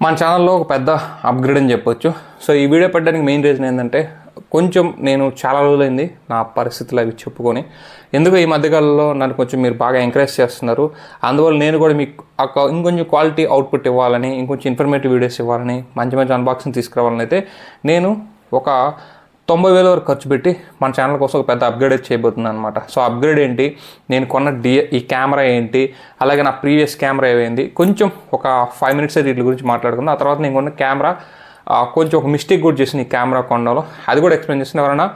మన ఛానల్లో ఒక పెద్ద అప్గ్రేడ్ అని చెప్పొచ్చు. సో ఈ వీడియో పెట్టడానికి మెయిన్ రీజన్ ఏంటంటే కొంచెం నేను చాలా రోజులైంది నా పరిస్థితులు అవి చెప్పుకొని, ఎందుకు ఈ మధ్యకాలంలో నన్ను కొంచెం మీరు బాగా ఎంకరేజ్ చేస్తున్నారు. అందువల్ల నేను కూడా మీకు ఇంకొంచెం క్వాలిటీ అవుట్పుట్ ఇవ్వాలని, ఇంకొంచెం ఇన్ఫర్మేటివ్ వీడియోస్ ఇవ్వాలని, మంచి మంచి అన్బాక్సింగ్ తీసుకురావాలని అయితే నేను ఒక 90,000 వరకు ఖర్చు పెట్టి మన ఛానల్ కోసం ఒక పెద్ద అప్గ్రేడ్ చేయబోతున్నాను అనమాట. సో అప్గ్రేడ్ ఏంటి, నేను కొన్న ఈ కెమెరా ఏంటి, అలాగే నా ప్రీవియస్ కెమెరా ఏమైంది, కొంచెం ఒక 5 minutes అయితే వీటి గురించి మాట్లాడుకుందాం. ఆ తర్వాత నేను కొన్న కెమెరా కొంచెం ఒక మిస్టేక్ కూడా చేసిన ఈ కెమెరా కొనడంలో, అది కూడా ఎక్స్ప్లెయిన్ చేసిన. ఎవరైనా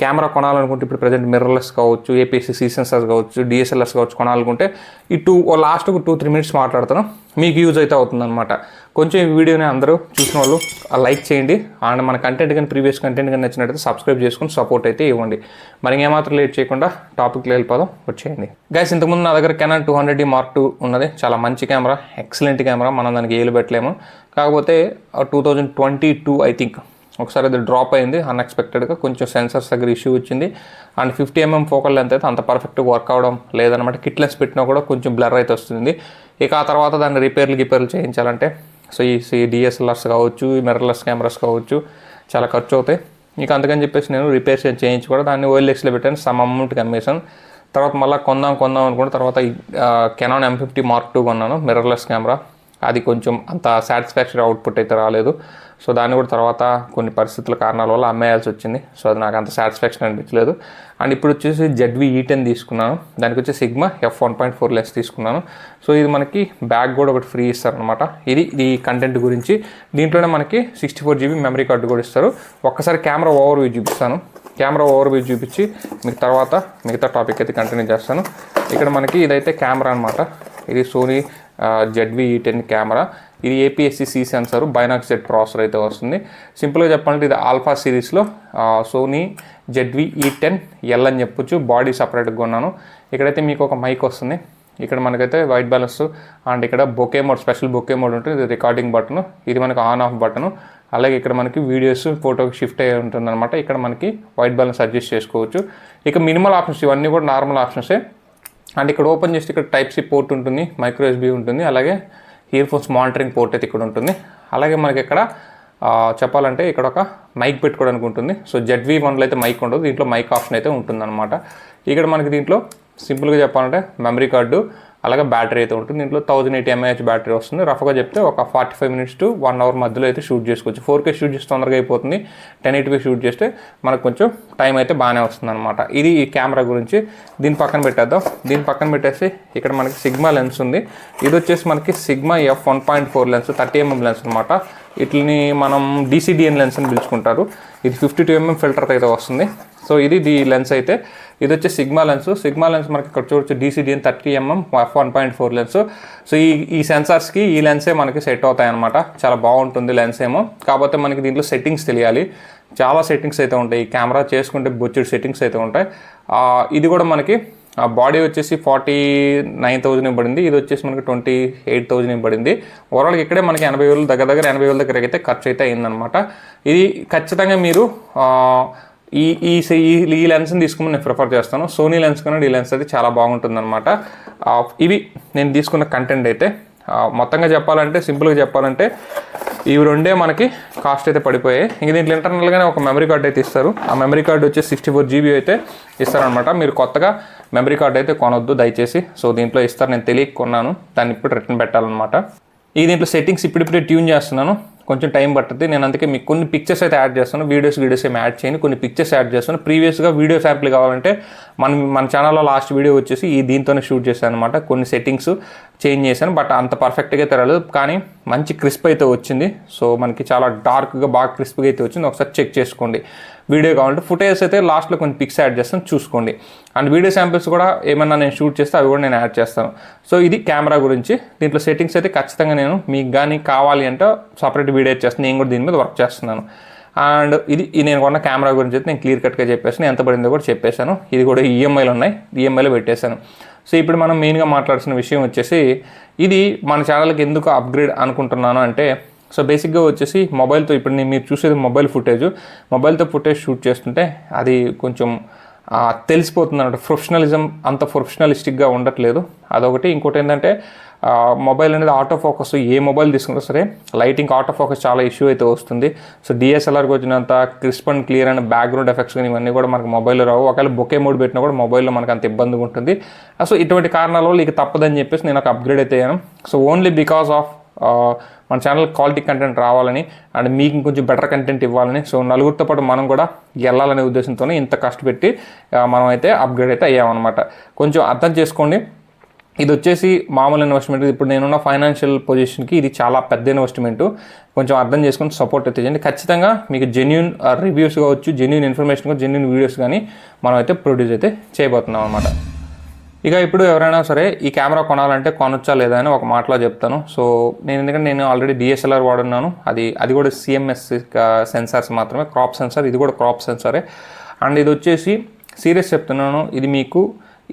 కెమెరా కొనాలనుకుంటే ఇప్పుడు ప్రజెంట్ మిర్రర్లెస్ కావచ్చు, ఏపీసీ సెన్సార్స్ కావచ్చు, డిఎస్ఎల్ఆర్స్ కావచ్చు కొనాలనుకుంటే ఈ లాస్ట్ ఒక 2-3 minutes మాట్లాడుతాను, మీకు యూజ్ అయితే అవుతుందన్నమాట. కొంచెం ఈ వీడియోని అందరూ చూసిన వాళ్ళు లైక్ చేయండి. అండ్ మన కంటెంట్ కానీ ప్రీవియస్ కంటెంట్ కానీ నచ్చినట్టయితే సబ్స్క్రైబ్ చేసుకుని సపోర్ట్ అయితే ఇవ్వండి. మరి ఏమాత్రం లేట్ చేయకుండా టాపిక్లో వెళ్ళిపోదాం, వచ్చేయండి గైస్. ఇంతకుముందు నా దగ్గర కెనాన్ 200D Mark II ఉన్నది. చాలా మంచి కెమెరా, ఎక్సలెంట్ కెమెరా, మనం దానికి ఏలు పెట్టలేము. కాకపోతే 2022 ఐ థింక్ ఒకసారి అది డ్రాప్ అయింది అన్ఎక్స్పెక్టెడ్గా. కొంచెం సెన్సర్స్ దగ్గర ఇష్యూ వచ్చింది. అండ్ 50mm ఫోకల్ లెంత్ అయితే అంత పర్ఫెక్ట్గా వర్క్ అవడం లేదనమాట. కిట్ లెన్స్ పెట్టినా కూడా కొంచెం బ్లర్ అయితే వస్తుంది. ఇక ఆ తర్వాత దాన్ని రిపేర్లు చేయించాలంటే సో ఈ డిఎస్ఎల్ఆర్స్ కావచ్చు, ఈ మిర్రర్లెస్ కెమెరాస్ కావచ్చు, చాలా ఖర్చు అవుతాయి. ఇక అందుకని చెప్పేసి నేను రిపేర్ చేయించి కూడా దాన్ని OLXలో పెట్టాను. సమ్ అమౌంట్కి అమ్మేసాను. తర్వాత మళ్ళీ కొందాం అనుకున్న తర్వాత కెనాన్ M50 Mark II కొన్నాను, మిర్రర్లెస్ కెమెరా. అది కొంచెం అంత సాటిస్ఫాక్టరీ అవుట్పుట్ అయితే రాలేదు. సో దాన్ని కూడా తర్వాత కొన్ని పరిస్థితుల కారణాల వల్ల అమ్మేయాల్సి వచ్చింది. సో అది నాకు అంత సాటిస్ఫాక్షన్ అనిపించలేదు. అండ్ ఇప్పుడు వచ్చేసి ZV-E10 తీసుకున్నాను. దానికి వచ్చి సిగ్మా f1.4 లెన్స్ తీసుకున్నాను. సో ఇది మనకి బ్యాగ్ కూడా ఒకటి ఫ్రీ ఇస్తారనమాట. ఇది కంటెంట్ గురించి. దీంట్లోనే మనకి 64GB మెమరీ కార్డు కూడా ఇస్తారు. ఒక్కసారి కెమెరా ఓవర్వ్యూ చూపిస్తాను. కెమెరా ఓవర్వ్యూ చూపించి మీకు తర్వాత మిగతా టాపిక్ అయితే కంటిన్యూ చేస్తాను. ఇక్కడ మనకి ఇదైతే కెమెరా అనమాట. ఇది సోనీ ZV-E10 కెమెరా. ఇది APS-C సెన్సర్, బైనాక్స్ జెట్ ప్రాసెసర్ అయితే వస్తుంది. సింపుల్గా చెప్పాలంటే ఇది ఆల్ఫా సిరీస్లో సోనీ ZV-E10L అని చెప్పొచ్చు. బాడీ సపరేట్గా కొన్నాను. ఇక్కడైతే మీకు ఒక మైక్ వస్తుంది. ఇక్కడ మనకైతే వైట్ బ్యాలెన్స్ అండ్ ఇక్కడ bouquet mode, special bouquet mode ఉంటుంది. ఇది రికార్డింగ్ బటన్, ఇది మనకు ఆన్ ఆఫ్ బటన్. అలాగే ఇక్కడ మనకి వీడియోస్ ఫోటోకి షిఫ్ట్ అయ్యి ఉంటుంది అనమాట. ఇక్కడ మనకి వైట్ బ్యాలెన్స్ అడ్జస్ట్ చేసుకోవచ్చు. ఇక మినిమల్ ఆప్షన్స్ ఇవన్నీ కూడా నార్మల్ ఆప్షన్సే. అండ్ ఇక్కడ ఓపెన్ చేస్తే ఇక్కడ Type-C పోర్ట్ ఉంటుంది, మైక్రో USB ఉంటుంది, అలాగే ఇయర్ ఫోన్స్ మానిటరింగ్ పోర్ట్ అయితే ఇక్కడ ఉంటుంది. అలాగే మనకి ఇక్కడ చెప్పాలంటే ఇక్కడ ఒక మైక్ పెట్టుకోవడానికి ఉంటుంది. సో ZV-1లో అయితే మైక్ ఉండదు, దీంట్లో మైక్ ఆప్షన్ అయితే ఉంటుందన్నమాట. ఇక్కడ మనకి దీంట్లో సింపుల్గా చెప్పాలంటే మెమరీ కార్డు, అలాగే బ్యాటరీ అయితే ఉంటుంది. దీంట్లో 1080 mAh బ్యాటరీ వస్తుంది. రఫ్గా చెప్తే ఒక 45 minutes to 1 hour మధ్యలో అయితే షూట్ చేసుకోవచ్చు. 4K షూట్ చేస్తే తొందరగా అయిపోతుంది. 1080p షూట్ చేస్తే మనకు కొంచెం టైం అయితే బాగానే వస్తుంది అనమాట. ఇది ఈ కెమెరా గురించి. దీని పక్కన పెట్టేద్దాం. దీని పక్కన పెట్టేసి ఇక్కడ మనకి సిగ్మా లెన్స్ ఉంది. ఇది వచ్చేసి మనకి sigma f1.4 lens, 30mm lens అనమాట. వీటిని మనం DCDN లెన్స్ అని పిలుచుకుంటారు. ఇది 52mm ఫిల్టర్తో అయితే వస్తుంది. సో ఇది లెన్స్ అయితే. ఇది వచ్చి సిగ్మా లెన్స్. సిగ్మా లెన్స్ మనకి ఇక్కడ చూడొచ్చు, DCDN 30mm f1.4 lens. So ఈ సెన్సార్స్కి ఈ లెన్సే మనకి సెట్ అవుతాయి అనమాట. చాలా బాగుంటుంది లెన్స్ ఏమో. కాకపోతే మనకి దీంట్లో సెట్టింగ్స్ తెలియాలి. చాలా సెట్టింగ్స్ అయితే ఉంటాయి. ఈ కెమెరా చేసుకుంటే బొచ్చుడు సెట్టింగ్స్ అయితే ఉంటాయి. ఇది కూడా మనకి బాడీ వచ్చేసి 49,000 పడింది. ఇది వచ్చేసి మనకి 28,000 పడింది. ఓవరాల్గా ఇక్కడే మనకి 80,000 దగ్గర 80,000 దగ్గర అయితే ఖర్చు అయితే అయిందనమాట. ఇది ఖచ్చితంగా మీరు ఈ లెన్స్ని తీసుకుని నేను ప్రిఫర్ చేస్తాను. సోనీ లెన్స్ కన్నా ఈ లెన్స్ అయితే చాలా బాగుంటుంది అనమాట. ఇవి నేను తీసుకున్న కంటెంట్ అయితే. మొత్తంగా చెప్పాలంటే, సింపుల్గా చెప్పాలంటే ఇవి రెండే మనకి కాస్ట్ అయితే పడిపోయాయి. ఇంక దీంట్లో ఇంటర్నల్గానే ఒక మెమరీ కార్డు అయితే ఇస్తారు. ఆ మెమరీ కార్డు వచ్చి 64GB అయితే ఇస్తారనమాట. మీరు కొత్తగా మెమరీ కార్డు అయితే కొనొద్దు దయచేసి. సో దీంట్లో ఇస్తారు, నేను తెలియక కొన్నాను, దాన్ని ఇప్పుడు రిటర్న్ పెట్టాలన్నమాట. ఈ దీంట్లో సెట్టింగ్స్ ఇప్పుడిప్పుడే ట్యూన్ చేస్తున్నాను, కొంచెం టైం పడుతుంది. నేను అందుకే మీకు కొన్ని పిక్చర్స్ అయితే యాడ్ చేస్తాను. వీడియోస్ ఏమి యాడ్ చేయను, కొన్ని పిక్చర్స్ యాడ్ చేస్తాను. ప్రీవియస్గా వీడియో శాంపుల్ కావాలంటే మన ఛానల్లో లాస్ట్ వీడియో వచ్చేసి దీంతోనే షూట్ చేశాను అనమాట. కొన్ని సెట్టింగ్స్ చేంజ్ చేశాను, బట్ అంత పర్ఫెక్ట్గా అయితే రాలేదు, కానీ మంచి క్రిస్ప్ అయితే వచ్చింది. సో మనకి చాలా డార్క్గా బాగా క్రిస్ప్గా అయితే వచ్చింది. ఒకసారి చెక్ చేసుకోండి. వీడియో కావాలంటే ఫుటేజ్ అయితే లాస్ట్లో కొన్ని పిక్స్ యాడ్ చేస్తాను, చూసుకోండి. అండ్ వీడియో శాంపిల్స్ కూడా ఏమన్నా నేను షూట్ చేస్తే అవి కూడా నేను యాడ్ చేస్తాను. సో ఇది కెమెరా గురించి. దీంట్లో సెట్టింగ్స్ అయితే ఖచ్చితంగా నేను మీకు కానీ కావాలి అంటే సపరేట్ వీడియో చేస్తాను. నేను కూడా దీని మీద వర్క్ చేస్తున్నాను. అండ్ ఇది నేను కొన్న కెమెరా గురించి అయితే నేను క్లియర్ కట్గా చెప్పేసాను, ఎంత పడిందో కూడా చెప్పేశాను. ఇది కూడా ఈఎంఐలు ఉన్నాయి, ఈఎంఐలో పెట్టేశాను. సో ఇప్పుడు మనం మెయిన్గా మాట్లాడాల్సిన విషయం వచ్చేసి, ఇది మన ఛానల్కి ఎందుకు అప్గ్రేడ్ అనుకుంటున్నాను అంటే, సో బేసిక్గా వచ్చేసి మొబైల్తో ఇప్పుడు మీరు చూసేది మొబైల్తో ఫుటేజ్ షూట్ చేస్తుంటే అది కొంచెం తెలిసిపోతుంది అన్నమాట. ప్రొఫెషనలిజం అంత ప్రొఫెషనలిస్టిక్గా ఉండట్లేదు, అదొకటి. ఇంకోటి ఏంటంటే మొబైల్ అనేది ఆటో ఫోకస్ ఏ మొబైల్ తీసుకున్నా సరే లైటింగ్ ఆటో ఫోకస్ చాలా ఇష్యూ అయితే వస్తుంది. సో డిఎస్ఎల్ఆర్కి వచ్చినంత crisp and clear and background effects కానీ ఇవన్నీ కూడా మనకు మొబైల్లో రావు. ఒకవేళ బొకే మోడ్ పెట్టినా కూడా మొబైల్లో మనకు అంత ఇబ్బందిగా ఉంటుంది. సో ఇటువంటి కారణాల వల్ల ఇక తప్పదని చెప్పేసి నేను ఒక అప్గ్రేడ్ అయితే అయ్యాను. సో ఓన్లీ బికాస్ ఆఫ్ మన ఛానల్ క్వాలిటీ కంటెంట్ రావాలని అండ్ మీకు ఇంకొంచెం బెటర్ కంటెంట్ ఇవ్వాలని, సో నలుగురితో పాటు మనం కూడా వెళ్ళాలనే ఉద్దేశంతోనే ఇంత కష్టపెట్టి మనం అయితే అప్గ్రేడ్ అయితే అయ్యామన్నమాట. కొంచెం అర్థం చేసుకోండి, ఇది వచ్చేసి మామూలు ఇన్వెస్ట్మెంట్. ఇప్పుడు నేనున్న ఫైనాన్షియల్ పొజిషన్కి ఇది చాలా పెద్ద ఇన్వెస్ట్మెంట్. కొంచెం అర్థం చేసుకొని సపోర్ట్ అయితే చేయండి. ఖచ్చితంగా మీకు జెన్యూన్ రివ్యూస్ కావచ్చు, జెన్యూన్ ఇన్ఫర్మేషన్, జెన్యూన్ వీడియోస్ కానీ మనం అయితే ప్రొడ్యూస్ అయితే చేయబోతున్నాం అనమాట. ఇక ఇప్పుడు ఎవరైనా సరే ఈ కెమెరా కొనాలంటే కొనొచ్చా లేదా అని ఒక మాటలో చెప్తాను. సో ఎందుకంటే నేను ఆల్రెడీ డిఎస్ఎల్ఆర్ వాడున్నాను. అది కూడా సిఎంఎస్ సెన్సార్స్ మాత్రమే, క్రాప్ సెన్సార్. ఇది కూడా క్రాప్ సెన్సారే. అండ్ ఇది వచ్చేసి సీరియస్ చెప్తున్నాను, ఇది మీకు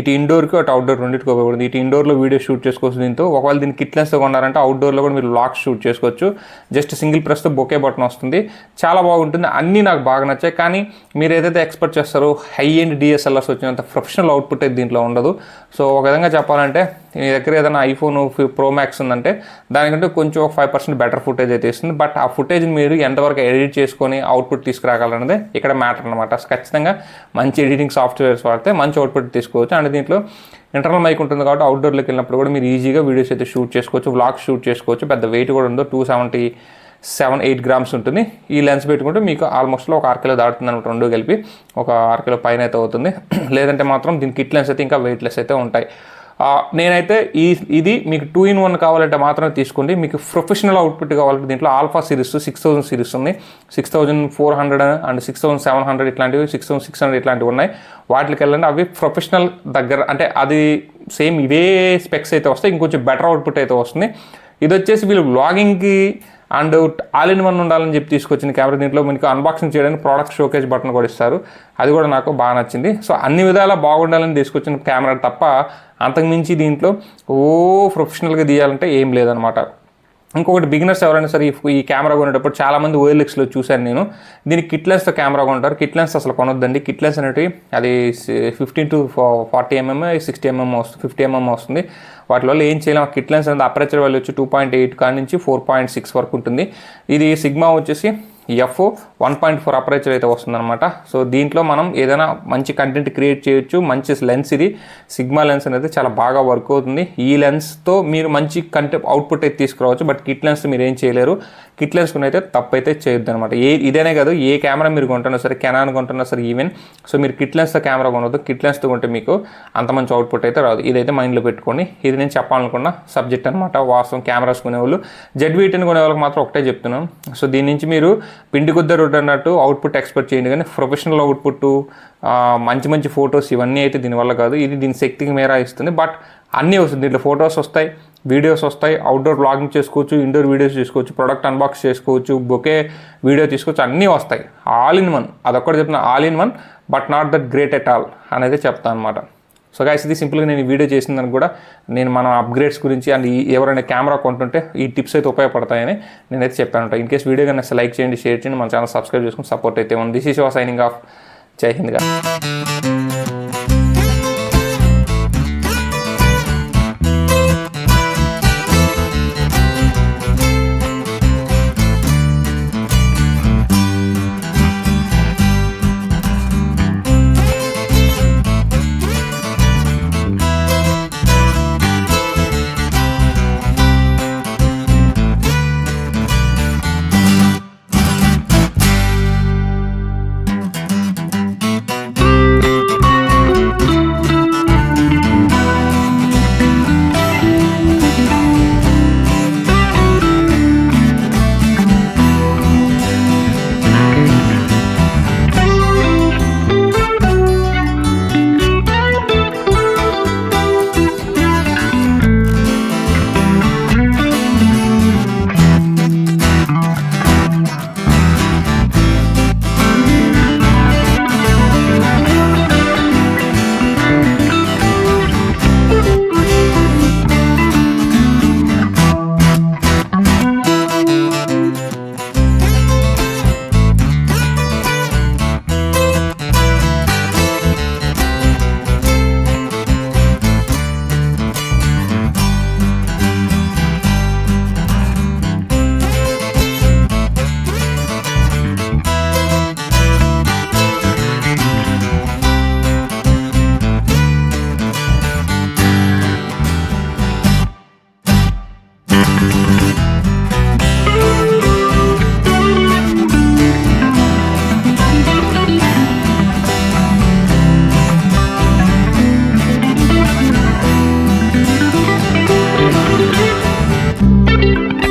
ఇటు ఇండోర్కి అటు అవుట్డోర్ రెండింటికి ఉపయోగపడుతుంది. ఇటు ఇండోర్లో వీడియో షూట్ చేసుకోవచ్చు దీంతో. ఒకవేళ దీన్ని కిట్ లెన్స్తో కొన్నారంటే అవుట్డోర్లో కూడా మీరు వ్లాగ్స్ షూట్ చేసుకోవచ్చు. జస్ట్ సింగిల్ ప్రెస్తో బొకే బటన్ వస్తుంది. చాలా బాగుంటుంది. అన్నీ నాకు బాగా నచ్చాయి. కానీ మీరు ఏదైతే ఎక్స్పెక్ట్ చేస్తారో హై ఎండ్ డిఎస్ఎల్ఆర్స్ వచ్చినంత ప్రొఫెషనల్ అవుట్పుట్ అయితే దీంట్లో ఉండదు. సో ఒక విధంగా చెప్పాలంటే మీ దగ్గర ఏదైనా ఐఫోన్ ప్రో మ్యాక్స్ ఉందంటే దానికంటే కొంచెం 5% బెటర్ ఫుటేజ్ అయితే ఇస్తుంది. బట్ ఆ ఫుటేజ్ని మీరు ఎంతవరకు ఎడిట్ చేసుకొని అవుట్పుట్ తీసుకురాగలనేది ఇక్కడ మ్యాటర్ అనమాట. ఖచ్చితంగా మంచి ఎడిటింగ్ సాఫ్ట్వేర్స్ వాడితే మంచి అవుట్పుట్ తీసుకోవచ్చు. అండ్ దీంట్లో ఇంటర్నల్ మైక్ ఉంటుంది కాబట్టి అవుట్డోర్లోకి వెళ్ళినప్పుడు కూడా మీరు ఈజీగా వీడియోస్ అయితే షూట్ చేసుకోవచ్చు, వ్లాగ్స్ షూట్ చేసుకోవచ్చు. పెద్ద వెయిట్ కూడా ఉందో 277-8 గ్రామ్స్ ఉంటుంది. ఈ లెన్స్ పెట్టుకుంటే మీకు ఆల్మోస్ట్లో ఒక 6 కిలో దాటుతుంది అనమాట. రెండు కలిపి ఒక 6 కిలో పైన అయితే అవుతుంది. లేదంటే మాత్రం దీని కిట్ లెన్స్ అయితే ఇంకా వెయిట్లెస్ అయితే ఉంటాయి. నేనైతే ఇది మీకు 2-in-1 కావాలంటే మాత్రమే తీసుకోండి. మీకు ప్రొఫెషనల్ అవుట్పుట్ కావాలంటే దీంట్లో ఆల్ఫా సిరీస్ 6000 సిరీస్ ఉంది, 6400 అండ్ 6700 ఇట్లాంటివి, 6600 ఇట్లాంటివి ఉన్నాయి. వాటికి వెళ్ళండి. అవి ప్రొఫెషనల్ దగ్గర అంటే అది సేమ్ ఇవే స్పెక్స్ అయితే వస్తాయి, ఇంకొంచెం బెటర్ అవుట్పుట్ అయితే వస్తుంది. ఇది వచ్చేసి వీళ్ళు వ్లాగింగ్కి అండ్ ఆల్ ఇన్ వన్ ఉండాలని చెప్పి తీసుకొచ్చిన కెమెరా. దీంట్లో మీకు అన్బాక్సింగ్ చేయడానికి ప్రోడక్ట్ షోకేజ్ బటన్ కూడా ఇస్తారు. అది కూడా నాకు బాగా నచ్చింది. సో అన్ని విధాలా బాగుండాలని తీసుకొచ్చిన కెమెరా తప్ప అంతకుమించి దీంట్లో ప్రొఫెషనల్గా తీయాలంటే ఏం లేదనమాట. ఇంకొకటి బిగినర్స్ ఎవరైనా సరే ఈ కెమెరా కొనేటప్పుడు చాలామంది OLXలో చూశాను నేను. దీనికి కిట్ లెన్స్తో కెమెరా కొంటారు. కిట్ లెన్స్ అసలు కొనొద్దండి. కిట్ లెన్స్ అనేవి అది 15-40mm 60mm వస్తుంది, 50mm వస్తుంది. వాటి వల్ల ఏం చేయలేము. ఆ కిట్ లెన్స్ అనేది అపరేచర్ వాల్యూ వచ్చి 2.8 కాడి నుంచి 4.6 వరకు ఉంటుంది. ఇది సిగ్మా వచ్చేసి f1.4 అపరేచర్ అయితే వస్తుందన్నమాట. సో దీంట్లో మనం ఏదైనా మంచి కంటెంట్ క్రియేట్ చేయొచ్చు. మంచి లెన్స్ ఇది సిగ్మా లెన్స్ అనేది చాలా బాగా వర్క్ అవుతుంది. ఈ లెన్స్తో మీరు మంచి కంటెంట్ అవుట్పుట్ అయితే తీసుకురావచ్చు. బట్ కిట్ లెన్స్ మీరు ఏం చేయలేరు. కిట్ లెన్స్ అయితే తప్పైతే చేయొద్దు అనమాట. ఇదేనే కాదు, ఏ కెమెరా మీరు కొంటున్నా సరే, కెనాన్ కొంటున్నా సరే ఈవెన్. సో మీరు కిట్ లెన్స్తో కెమెరా కొనవద్దు. కిట్ లెన్స్తో కొంటే మీకు అంత మంచి అవుట్పుట్ అయితే రాదు. ఇదైతే మైండ్లో పెట్టుకోండి. ఇది నేను చెప్పాలనుకున్న సబ్జెక్ట్ అనమాట. వాస్తవం కెమెరాస్ కొనేవాళ్ళు ZV-10 కొనే వాళ్ళకి మాత్రం ఒకటే చెప్తున్నాను. సో దీని నుంచి మీరు పిండి కొద్ది రొడ్డు అన్నట్టు అవుట్పుట్ ఎక్స్పెక్ట్ చేయండి. కానీ ప్రొఫెషనల్ అవుట్పుట్, మంచి మంచి ఫొటోస్ ఇవన్నీ అయితే దీనివల్ల కాదు. ఇది దీని శక్తికి మేర ఇస్తుంది. బట్ అన్నీ వస్తుంది. దీంట్లో ఫొటోస్ వస్తాయి, వీడియోస్ వస్తాయి, అవుట్డోర్ వ్లాగింగ్ చేసుకోవచ్చు, ఇండోర్ వీడియోస్ చేసుకోవచ్చు, ప్రొడక్ట్ అన్బాక్స్ చేసుకోవచ్చు, బొకే వీడియో తీసుకోవచ్చు, అన్నీ వస్తాయి. All in one. అదొక్కటి చెప్తున్నా, all in one, but not that great at all అనేది చెప్తాను అనమాట. సో గైస్, ఇది సింపుల్గా నేను ఈ వీడియో చేసిందని కూడా నేను మన అప్గ్రేడ్స్ గురించి అండ్ ఎవరైనా కెమెరా కొంటుంటే ఈ టిప్స్ అయితే ఉపయోగపడతాయని నేనైతే చెప్పాను. ఇన్ కేస్ వీడియో కానీ లైక్ చేయండి, షేర్ చేయండి, మన ఛానల్ సబ్స్క్రైబ్ చేసుకుని సపోర్ట్ అయితే ఉంది. This is your signing off. జై హింద్.